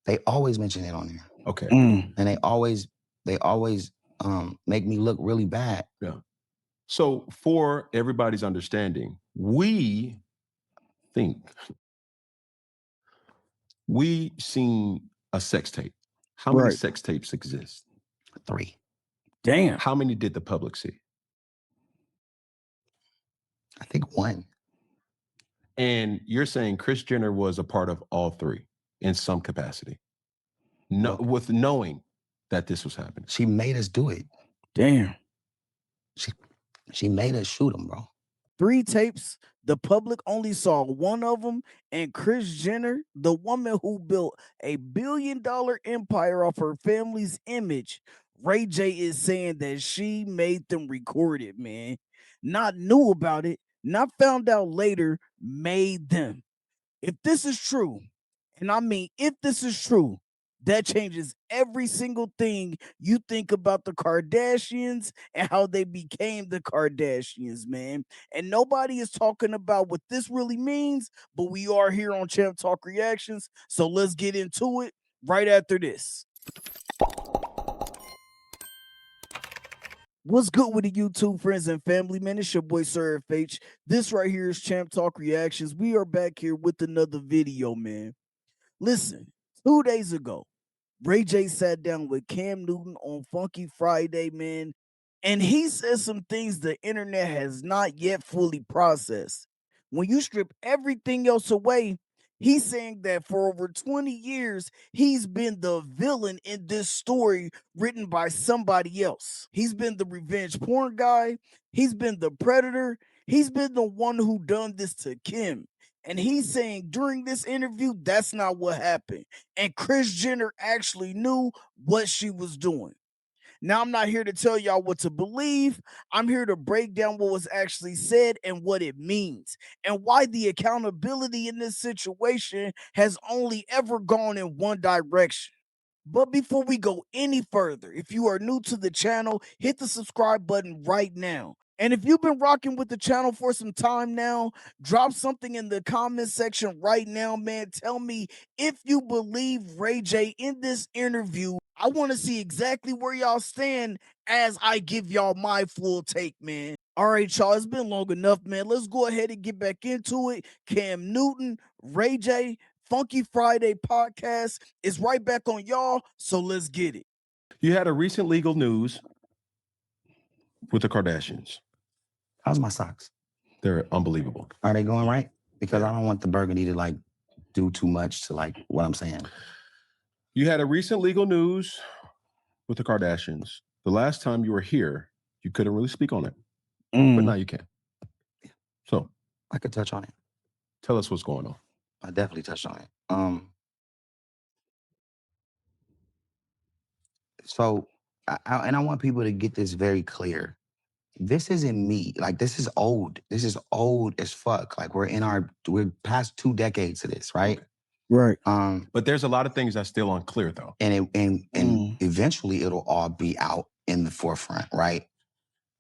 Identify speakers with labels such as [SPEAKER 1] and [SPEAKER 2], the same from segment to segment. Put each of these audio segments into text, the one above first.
[SPEAKER 1] They always mention it on there.
[SPEAKER 2] Okay.
[SPEAKER 1] And they always make me look really bad.
[SPEAKER 2] Yeah. So for everybody's understanding, we seen a sex tape. How many sex tapes exist?
[SPEAKER 1] 3.
[SPEAKER 3] Damn.
[SPEAKER 2] How many did the public see?
[SPEAKER 1] I think 1.
[SPEAKER 2] And you're saying Kris Jenner was a part of all 3 in some capacity, with knowing that this was happening.
[SPEAKER 1] She made us do it.
[SPEAKER 3] Damn.
[SPEAKER 1] She made us shoot him, bro.
[SPEAKER 3] 3 tapes. The public only saw 1 of them, and Kris Jenner, the woman who built a $1 billion empire off her family's image, Ray J is saying that she made them record it, man. Not knew about it, not found out later, made them. If this is true, and I mean if this is true, that changes every single thing you think about the Kardashians and how they became the Kardashians, man. And nobody is talking about what this really means, but we are here on Champ Talk Reactions. So let's get into it right after this. What's good with the YouTube friends and family, man? It's your boy Sir FH. This right here is Champ Talk Reactions. We are back here with another video, man. Listen, 2 days ago, Ray J sat down with Cam Newton on Funky Friday, man, and he said some things the internet has not yet fully processed. When you strip everything else away, he's saying that for over 20 years, he's been the villain in this story written by somebody else. He's been the revenge porn guy. He's been the predator. He's been the one who done this to Kim. And he's saying during this interview, that's not what happened. And Kris Jenner actually knew what she was doing. Now, I'm not here to tell y'all what to believe. I'm here to break down what was actually said and what it means, and why the accountability in this situation has only ever gone in one direction. But before we go any further, if you are new to the channel, hit the subscribe button right now. And if you've been rocking with the channel for some time now, drop something in the comment section right now, man. Tell me if you believe Ray J in this interview. I want to see exactly where y'all stand as I give y'all my full take, man. All right, y'all, it's been long enough, man. Let's go ahead and get back into it. Cam Newton, Ray J, Funky Friday podcast is right back on y'all, so let's get it.
[SPEAKER 2] You had a recent legal news with the Kardashians.
[SPEAKER 1] How's my socks?
[SPEAKER 2] They're unbelievable.
[SPEAKER 1] Are they going right? Because I don't want the burgundy to like do too much to like what I'm saying.
[SPEAKER 2] You had a recent legal news with the Kardashians. The last time you were here, you couldn't really speak on it, but now you can. So
[SPEAKER 1] I could touch on it.
[SPEAKER 2] Tell us what's going on.
[SPEAKER 1] I definitely touched on it. So I want people to get this very clear. This isn't me. Like, this is old. This is old as fuck. Like, we're past 2 decades of this, right?
[SPEAKER 2] Okay.
[SPEAKER 3] Right.
[SPEAKER 2] But there's a lot of things that's still unclear, though.
[SPEAKER 1] And eventually it'll all be out in the forefront, right?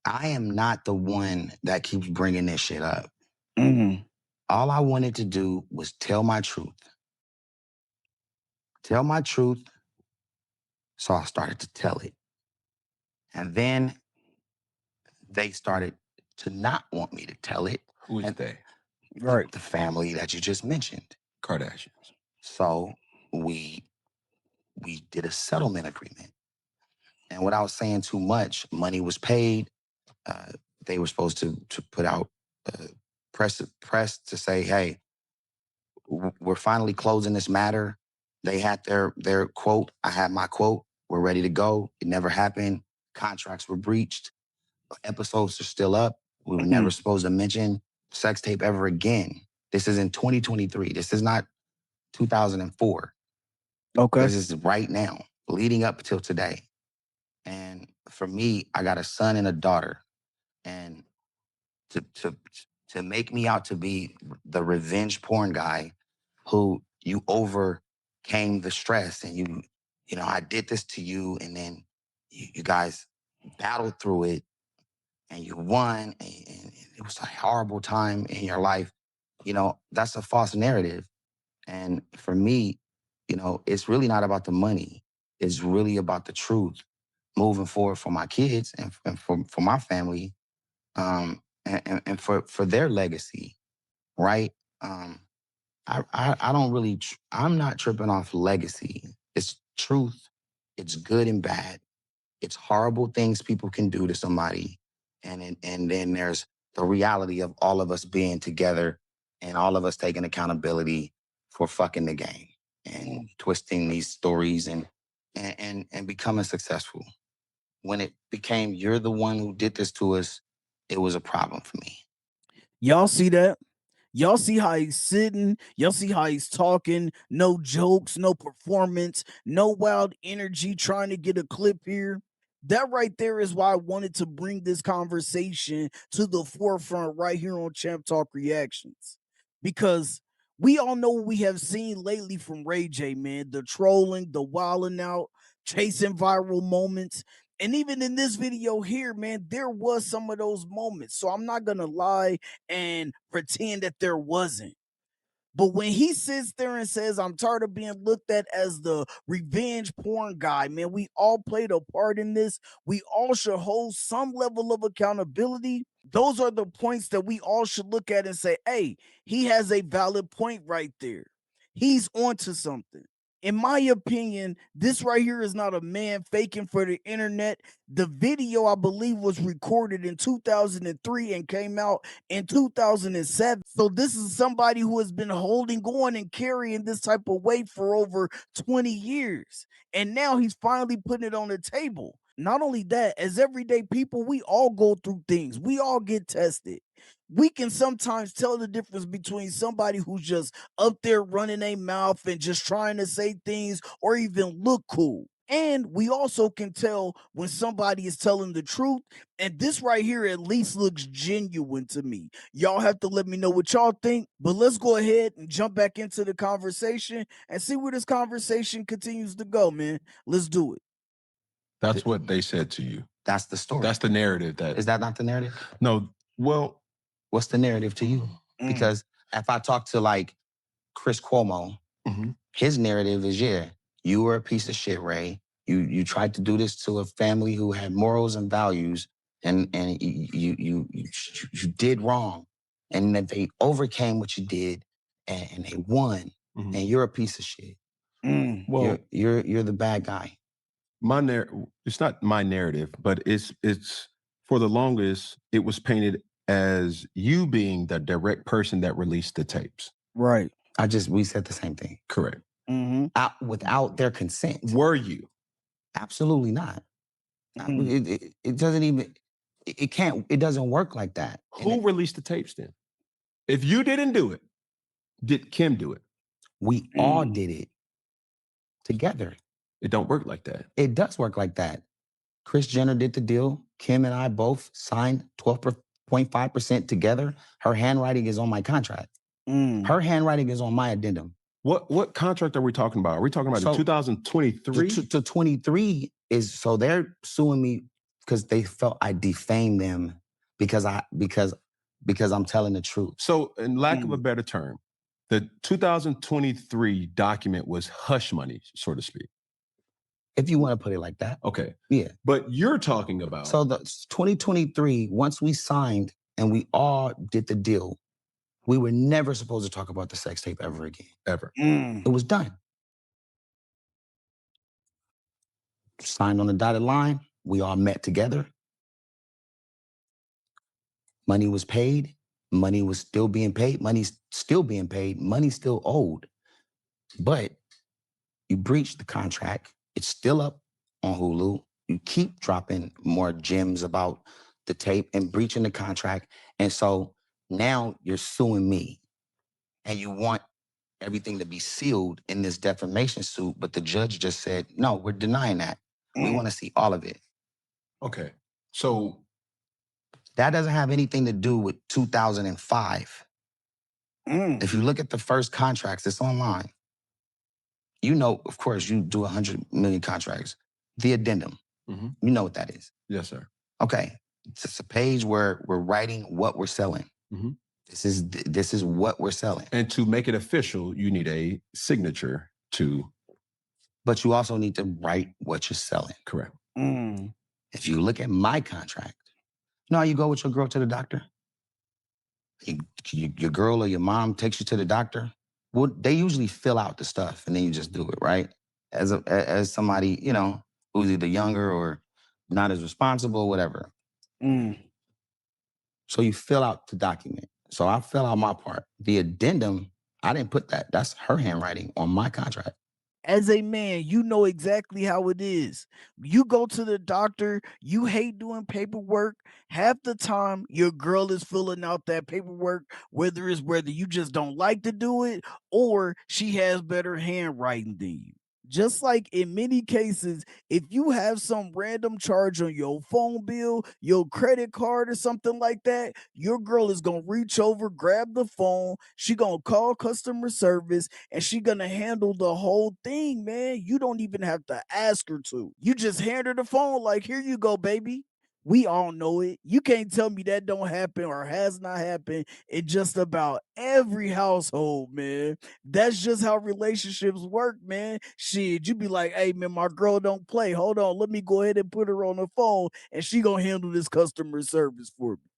[SPEAKER 1] I am not the one that keeps bringing this shit up. All I wanted to do was tell my truth. Tell my truth. So I started to tell it. And then they started to not want me to tell it.
[SPEAKER 2] Who is they?
[SPEAKER 1] Right. The family that you just mentioned.
[SPEAKER 2] Kardashians.
[SPEAKER 1] So we did a settlement agreement. And without saying too much, money was paid. They were supposed to put out press to say, hey, we're finally closing this matter. They had their quote. I had my quote. We're ready to go. It never happened. Contracts were breached. Episodes are still up. We were never supposed to mention sex tape ever again. This is in 2023. This is not 2004.
[SPEAKER 3] Okay.
[SPEAKER 1] This is right now, leading up till today. And for me, I got a son and a daughter. And to make me out to be the revenge porn guy who you overcame the stress and you know, I did this to you, and then you guys battled through it and you won, and it was a horrible time in your life. You know, that's a false narrative. And for me, you know, it's really not about the money. It's really about the truth moving forward for my kids and for my family, and for their legacy, right? I don't really, I'm not tripping off legacy. It's truth. It's good and bad. It's horrible things people can do to somebody. And then there's the reality of all of us being together and all of us taking accountability for fucking the game and twisting these stories and becoming successful. When it became you're the one who did this to us, it was a problem for me.
[SPEAKER 3] Y'all see that? Y'all see how he's sitting. Y'all see how he's talking. No jokes, no performance, no wild energy trying to get a clip here. That right there is why I wanted to bring this conversation to the forefront right here on Champ Talk Reactions. Because we all know what we have seen lately from Ray J, man. The trolling, the wilding out, chasing viral moments. And even in this video here, man, there was some of those moments. So I'm not gonna lie and pretend that there wasn't. But when he sits there and says, I'm tired of being looked at as the revenge porn guy, man, we all played a part in this. We all should hold some level of accountability. Those are the points that we all should look at and say, hey, he has a valid point right there. He's onto something. In my opinion, this right here is not a man faking for the internet. The video, I believe, was recorded in 2003 and came out in 2007. So this is somebody who has been holding on and carrying this type of weight for over 20 years. And now he's finally putting it on the table. Not only that, as everyday people, we all go through things. We all get tested. We can sometimes tell the difference between somebody who's just up there running a mouth and just trying to say things or even look cool. And we also can tell when somebody is telling the truth. And this right here at least looks genuine to me. Y'all have to let me know what y'all think. But let's go ahead and jump back into the conversation and see where this conversation continues to go, man. Let's do it.
[SPEAKER 2] That's what they said to you.
[SPEAKER 1] That's the story.
[SPEAKER 2] That's the narrative.
[SPEAKER 1] Is that not the narrative?
[SPEAKER 2] No. Well,
[SPEAKER 1] what's the narrative to you? Because if I talk to like Chris Cuomo, his narrative is, yeah, you were a piece of shit, Ray. You tried to do this to a family who had morals and values, and you did wrong, and that they overcame what you did, and they won, and you're a piece of shit.
[SPEAKER 2] Well,
[SPEAKER 1] you're the bad guy.
[SPEAKER 2] It's not my narrative, but it's for the longest it was painted as you being the direct person that released the tapes.
[SPEAKER 3] Right.
[SPEAKER 1] We said the same thing.
[SPEAKER 2] Correct.
[SPEAKER 1] Without their consent.
[SPEAKER 2] Were you?
[SPEAKER 1] Absolutely not. It doesn't even, it doesn't work like that.
[SPEAKER 2] Who released the tapes then? If you didn't do it, did Kim do it?
[SPEAKER 1] We all did it together.
[SPEAKER 2] It don't work like that.
[SPEAKER 1] It does work like that. Kris Jenner did the deal. Kim and I both signed 12.5% together. Her handwriting is on my contract. Her handwriting is on my addendum.
[SPEAKER 2] What contract are we talking about? Are we talking about the 2023?
[SPEAKER 1] To 23 is, so they're suing me because they felt I defamed them because I'm telling the truth.
[SPEAKER 2] So in lack of a better term, the 2023 document was hush money, so to speak.
[SPEAKER 1] If you want to put it like that.
[SPEAKER 2] Okay.
[SPEAKER 1] Yeah.
[SPEAKER 2] But you're talking about.
[SPEAKER 1] So the 2023, once we signed and we all did the deal, we were never supposed to talk about the sex tape ever again.
[SPEAKER 2] Ever.
[SPEAKER 1] It was done. Signed on the dotted line. We all met together. Money was paid. Money was still being paid. Money's still being paid. Money's still owed. But you breached the contract. It's still up on Hulu. You keep dropping more gems about the tape and breaching the contract. And so now you're suing me. And you want everything to be sealed in this defamation suit, but the judge just said, no, we're denying that. We want to see all of it.
[SPEAKER 2] Okay. So
[SPEAKER 1] that doesn't have anything to do with 2005. If you look at the first contracts, it's online. You know, of course, you do 100 million contracts. The addendum, you know what that is.
[SPEAKER 2] Yes, sir.
[SPEAKER 1] Okay. It's just a page where we're writing what we're selling. This is what we're selling.
[SPEAKER 2] And to make it official, you need a signature to
[SPEAKER 1] but you also need to write what you're selling.
[SPEAKER 2] Correct.
[SPEAKER 1] If you look at my contract, you know how you go with your girl to the doctor? Your girl or your mom takes you to the doctor. Well, they usually fill out the stuff and then you just do it, right? As somebody, you know, who's either younger or not as responsible, whatever. So you fill out the document. So I fill out my part. The addendum, I didn't put that. That's her handwriting on my contract.
[SPEAKER 3] As a man, you know exactly how it is. You go to the doctor, you hate doing paperwork. Half the time, your girl is filling out that paperwork, whether you just don't like to do it or she has better handwriting than you. Just like in many cases, if you have some random charge on your phone bill, your credit card, or something like that, your girl is gonna reach over, grab the phone, she gonna call customer service, and she gonna handle the whole thing, man. You don't even have to ask her to. You just hand her the phone, like, here you go, baby. We all know it. You can't tell me that don't happen or has not happened in just about every household, man. That's just how relationships work, man. Shit, you be like, hey, man, my girl don't play. Hold on, let me go ahead and put her on the phone, and she gonna handle this customer service for me.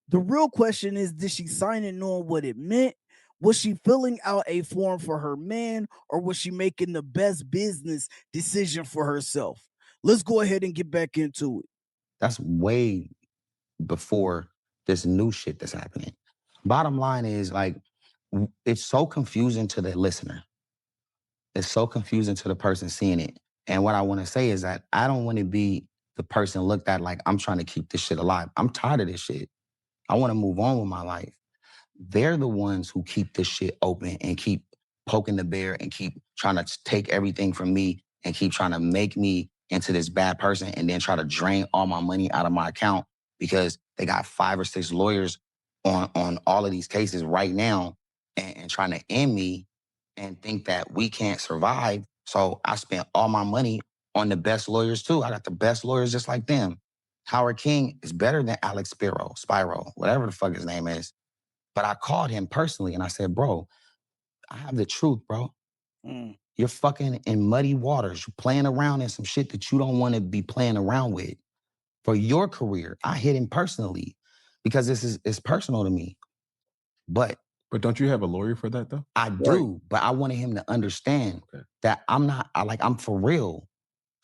[SPEAKER 3] The real question is, did she sign it knowing what it meant? Was she filling out a form for her man, or was she making the best business decision for herself? Let's go ahead and get back into it.
[SPEAKER 1] That's way before this new shit that's happening. Bottom line is, like, it's so confusing to the listener. It's so confusing to the person seeing it. And what I want to say is that I don't want to be the person looked at like I'm trying to keep this shit alive. I'm tired of this shit. I want to move on with my life. They're the ones who keep this shit open and keep poking the bear and keep trying to take everything from me and keep trying to make me into this bad person and then try to drain all my money out of my account because they got 5 or 6 lawyers on all of these cases right now and trying to end me and think that we can't survive. So I spent all my money on the best lawyers too. I got the best lawyers just like them. Howard King is better than Alex Spiro, whatever the fuck his name is. But I called him personally and I said, bro, I have the truth, bro. You're fucking in muddy waters. You're playing around in some shit that you don't want to be playing around with. For your career, I hit him personally because it's personal to me. But
[SPEAKER 2] don't you have a lawyer for that though?
[SPEAKER 1] I do, but I wanted him to understand that I'm for real.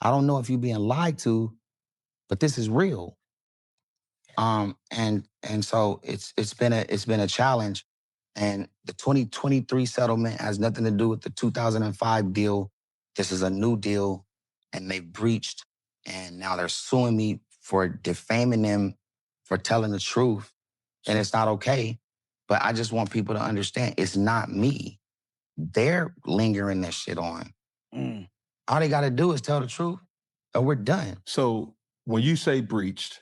[SPEAKER 1] I don't know if you're being lied to, but this is real. And so it's been a challenge. And the 2023 settlement has nothing to do with the 2005 deal. This is a new deal, and they breached, and now they're suing me for defaming them for telling the truth, and it's not okay. But I just want people to understand it's not me. They're lingering this shit on. All they got to do is tell the truth, or we're done.
[SPEAKER 2] So when you say breached,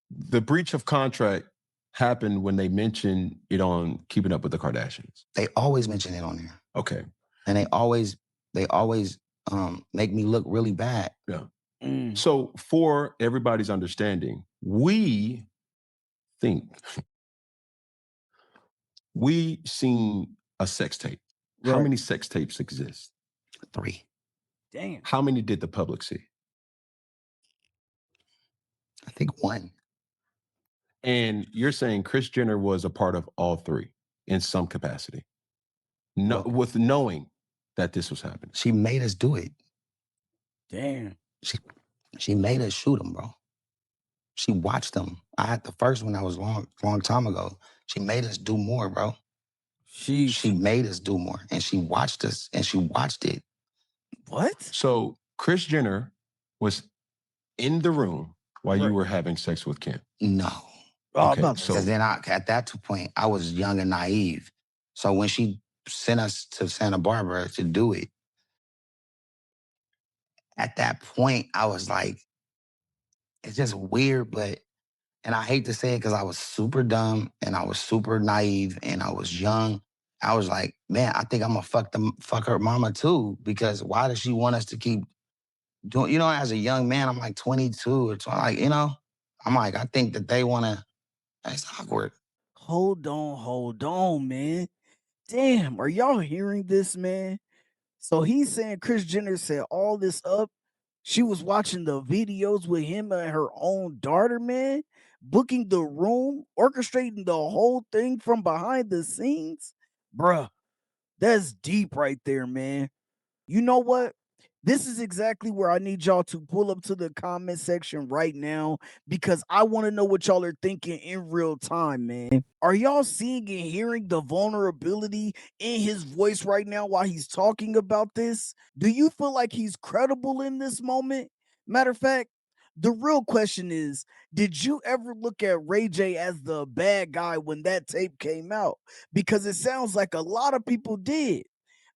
[SPEAKER 2] the breach of contract happened when they mentioned it on Keeping Up with the Kardashians.
[SPEAKER 1] They always mention it on there.
[SPEAKER 2] Okay.
[SPEAKER 1] And they always make me look really bad.
[SPEAKER 2] Yeah. So for everybody's understanding, we seen a sex tape. Right. How many sex tapes exist?
[SPEAKER 1] 3.
[SPEAKER 3] Damn.
[SPEAKER 2] How many did the public see?
[SPEAKER 1] I think 1.
[SPEAKER 2] And you're saying Kris Jenner was a part of all 3 in some capacity, with knowing that this was happening.
[SPEAKER 1] She made us do it.
[SPEAKER 3] Damn.
[SPEAKER 1] She made us shoot them, bro. She watched them. I had the first one that was long time ago. She made us do more, bro. She made us do more, and she watched us, and she watched it.
[SPEAKER 3] What?
[SPEAKER 2] So Kris Jenner was in the room while you were having sex with Kim?
[SPEAKER 1] No.
[SPEAKER 2] Okay,
[SPEAKER 1] because then at that point, I was young and naive. So when she sent us to Santa Barbara to do it, at that point, I was like, it's just weird, and I hate to say it because I was super dumb and I was super naive and I was young. I was like, man, I think I'm gonna fuck her mama too, because why does she want us to keep doing, as a young man, I'm like 22 or 20, like, I'm like, I think that they wanna, that's awkward.
[SPEAKER 3] Hold on, man. Damn, are y'all hearing this, man? So he's saying Kris Jenner set all this up. She was watching the videos with him and her own daughter, man, booking the room, orchestrating the whole thing from behind the scenes. Bruh, that's deep right there, man. You know what? This is exactly where I need y'all to pull up to the comment section right now because I want to know what y'all are thinking in real time, man. Are y'all seeing and hearing the vulnerability in his voice right now while he's talking about this? Do you feel like he's credible in this moment? Matter of fact, the real question is, did you ever look at Ray J as the bad guy when that tape came out? Because it sounds like a lot of people did.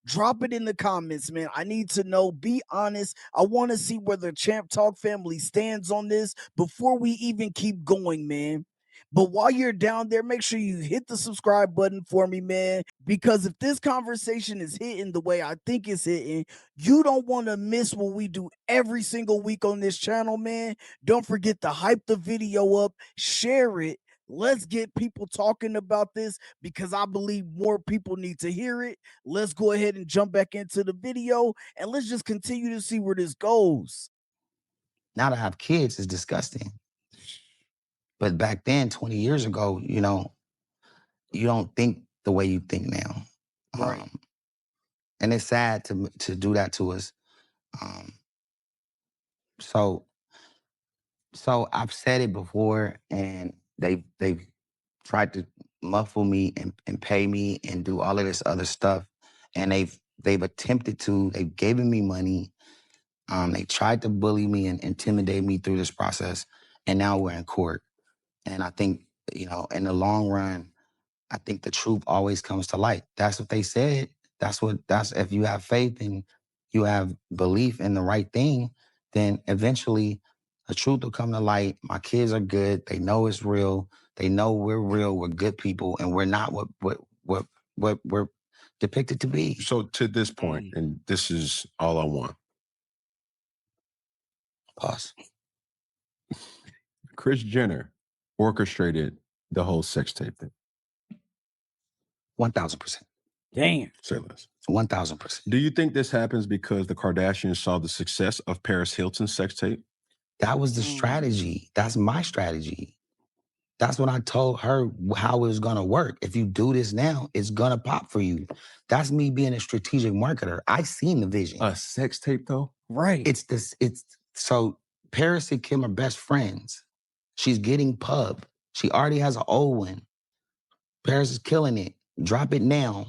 [SPEAKER 3] Drop it in the comments, man. I need to know. Be honest. I want to see where the Champ Talk family stands on this before we even keep going, man. But while you're down there, make sure you hit the subscribe button for me, man. Because if this conversation is hitting the way I think it's hitting, you don't want to miss what we do every single week on this channel, man. Don't forget to hype the video up, share it. Let's get people talking about this because I believe more people need to hear it. Let's go ahead and jump back into the video and let's just continue to see where this goes.
[SPEAKER 1] Now to have kids is disgusting. But back then, 20 years ago, you don't think the way you think now.
[SPEAKER 3] Right.
[SPEAKER 1] And it's sad to do that to us. So I've said it before, and they've tried to muffle me and pay me and do all of this other stuff. And they've attempted to, they've given me money. They tried to bully me and intimidate me through this process. And now we're in court. And I think, in the long run, I think the truth always comes to light. That's what they said. That's if you have faith and you have belief in the right thing, then eventually the truth will come to light. My kids are good. They know it's real. They know we're real. We're good people, and we're not what we're depicted to be.
[SPEAKER 2] So to this point, and this is all I want.
[SPEAKER 1] Pause.
[SPEAKER 2] Kris Jenner orchestrated the whole sex tape thing.
[SPEAKER 1] 1,000%.
[SPEAKER 3] Damn.
[SPEAKER 2] Say less.
[SPEAKER 1] 1,000%.
[SPEAKER 2] Do you think this happens because the Kardashians saw the success of Paris Hilton's sex tape?
[SPEAKER 1] That was the strategy. That's my strategy. That's what I told her how it was gonna work. If you do this now, it's gonna pop for you. That's me being a strategic marketer. I seen the vision.
[SPEAKER 2] A sex tape, though?
[SPEAKER 3] Right.
[SPEAKER 1] So Paris and Kim are best friends. She's getting pub. She already has an old one. Paris is killing it. Drop it now.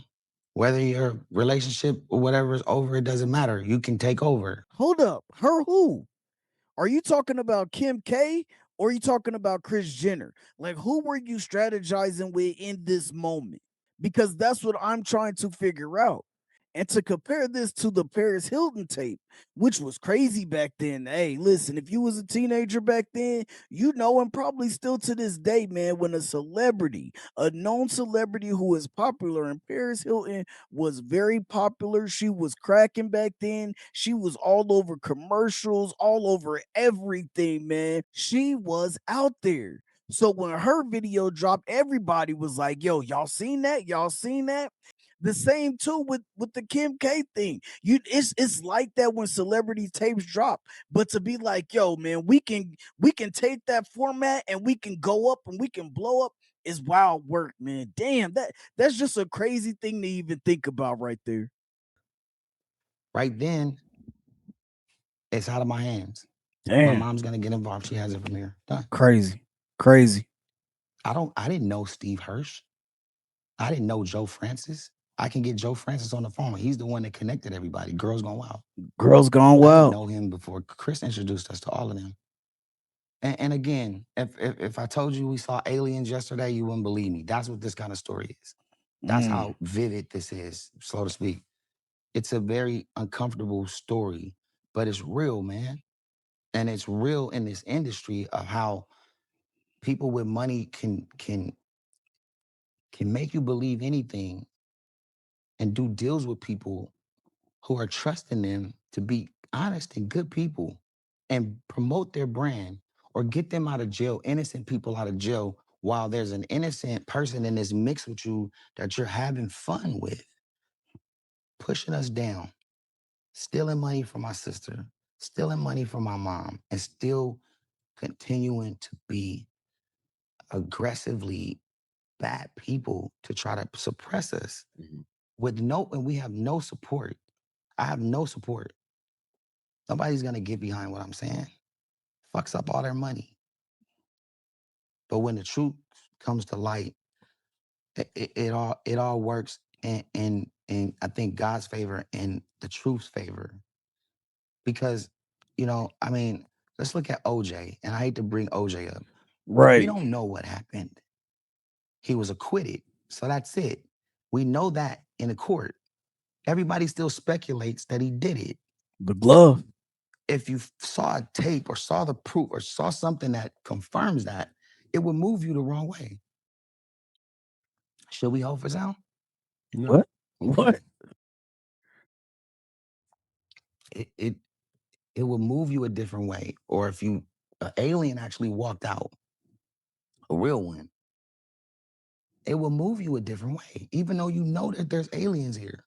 [SPEAKER 1] Whether your relationship or whatever is over, it doesn't matter. You can take over.
[SPEAKER 3] Hold up. Her who? Are you talking about Kim K or are you talking about Kris Jenner? Like, who were you strategizing with in this moment? Because that's what I'm trying to figure out. And to compare this to the Paris Hilton tape, which was crazy back then. Hey, listen, if you was a teenager back then, you know, and probably still to this day, man, when a celebrity, a known celebrity who is popular, and Paris Hilton was very popular. She was cracking back then. She was all over commercials, all over everything, man. She was out there. So when her video dropped, everybody was like, yo, y'all seen that? Y'all seen that? The same too with the Kim K thing. It's like that when celebrity tapes drop. But to be like, yo, man, we can take that format and we can go up and we can blow up is wild work, man. Damn, that's just a crazy thing to even think about right there.
[SPEAKER 1] Right then, it's out of my hands. My
[SPEAKER 3] Damn,
[SPEAKER 1] mom's gonna get involved. She has it from here. Done.
[SPEAKER 3] crazy. Crazy.
[SPEAKER 1] I didn't know Steve Hirsch. I didn't know Joe Francis. I can get Joe Francis on the phone. He's the one that connected everybody. Girls Gone Wild.
[SPEAKER 3] Girls Gone
[SPEAKER 1] I didn't
[SPEAKER 3] Wild.
[SPEAKER 1] know him before Chris introduced us to all of them. And again, if I told you we saw aliens yesterday, you wouldn't believe me. That's what this kind of story is. That's how vivid this is, so to speak. It's a very uncomfortable story, but it's real, man. And it's real in this industry of how people with money can make you believe anything and do deals with people who are trusting them to be honest and good people and promote their brand or get them out of jail, innocent people out of jail, while there's an innocent person in this mix with you that you're having fun with, pushing us down. stealing money from my sister, stealing money from my mom, and still continuing to be aggressively bad people to try to suppress us and we have no support. I have no support. Nobody's gonna get behind what I'm saying. Fucks up all their money. But when the truth comes to light, it all works in I think God's favor and the truth's favor. Because, I mean, let's look at OJ, and I hate to bring OJ up. We
[SPEAKER 3] Right.
[SPEAKER 1] don't know what happened. He was acquitted. So that's it. We know that in the court. Everybody still speculates that he did it.
[SPEAKER 3] The glove.
[SPEAKER 1] If you saw a tape or saw the proof or saw something that confirms that, it would move you the wrong way. Should we hold for sound?
[SPEAKER 2] No.
[SPEAKER 3] What?
[SPEAKER 1] It will move you a different way. Or if an alien actually walked out, a real one, it will move you a different way, even though you know that there's aliens here.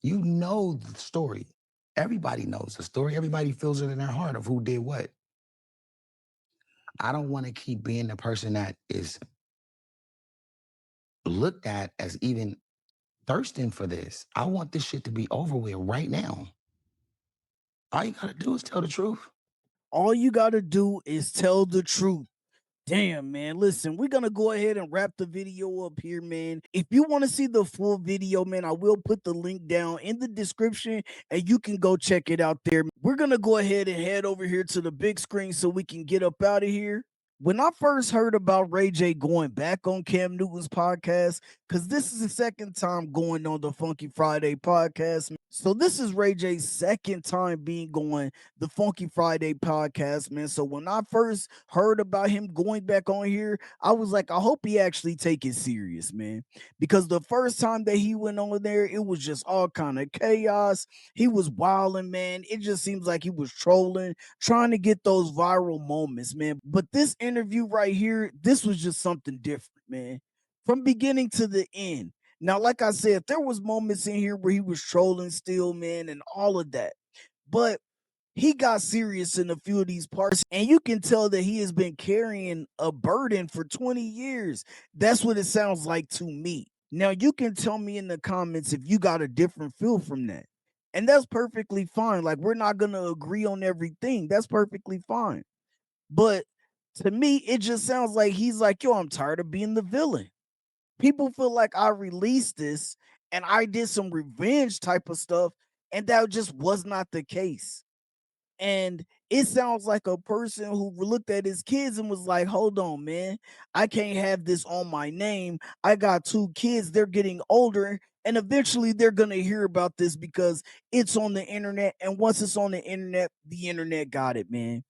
[SPEAKER 1] You know the story. Everybody knows the story. Everybody feels it in their heart of who did what. I don't want to keep being the person that is looked at as even thirsting for this. I want this shit to be over with right now. All you gotta do is tell the truth.
[SPEAKER 3] All you gotta do is tell the truth. Damn, man. Listen, we're gonna go ahead and wrap the video up here, man. If you want to see the full video, man, I will put the link down in the description and you can go check it out there. We're gonna go ahead and head over here to the big screen so we can get up out of here. When I first heard about Ray J going back on Cam Newton's podcast, because this is the second time going on the Funky Friday podcast. So this is Ray J's second time being on the Funky Friday podcast, man. So when I first heard about him going back on here, I was like, I hope he actually take it serious, man. Because the first time that he went on there, it was just all kind of chaos. He was wilding, man. It just seems like he was trolling, trying to get those viral moments, man. But this interview right here, this was just something different, man. From beginning to the end. Now, like I said, there was moments in here where he was trolling still, man, and all of that. But he got serious in a few of these parts, and you can tell that he has been carrying a burden for 20 years. That's what it sounds like to me. Now, you can tell me in the comments if you got a different feel from that. And that's perfectly fine. Like, we're not going to agree on everything. That's perfectly fine. But to me, it just sounds like he's like, yo, I'm tired of being the villain. People feel like I released this and I did some revenge type of stuff, and that just was not the case. And it sounds like a person who looked at his kids and was like, hold on, man, I can't have this on my name. I got 2 kids, they're getting older, and eventually they're going to hear about this because it's on the internet. And once it's on the internet got it, man.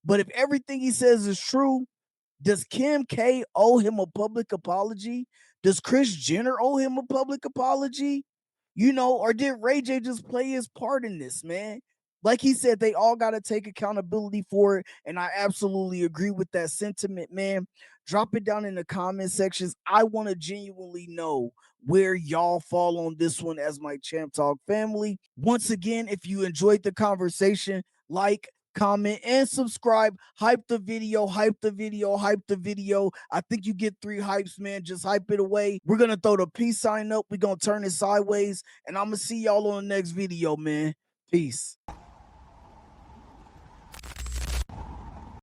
[SPEAKER 3] But if everything he says is true, does Kim K owe him a public apology? Does Kris Jenner owe him a public apology? Or did Ray J just play his part in this, man? Like he said, they all got to take accountability for it. And I absolutely agree with that sentiment, man. Drop it down in the comment sections. I want to genuinely know where y'all fall on this one as my Champ Talk family. Once again, if you enjoyed the conversation, like, comment, and subscribe. Hype the video, hype the video, hype the video. I think you get 3 hypes, man. Just hype it away. We're going to throw the peace sign up. We're going to turn it sideways. And I'm going to see y'all on the next video, man. Peace.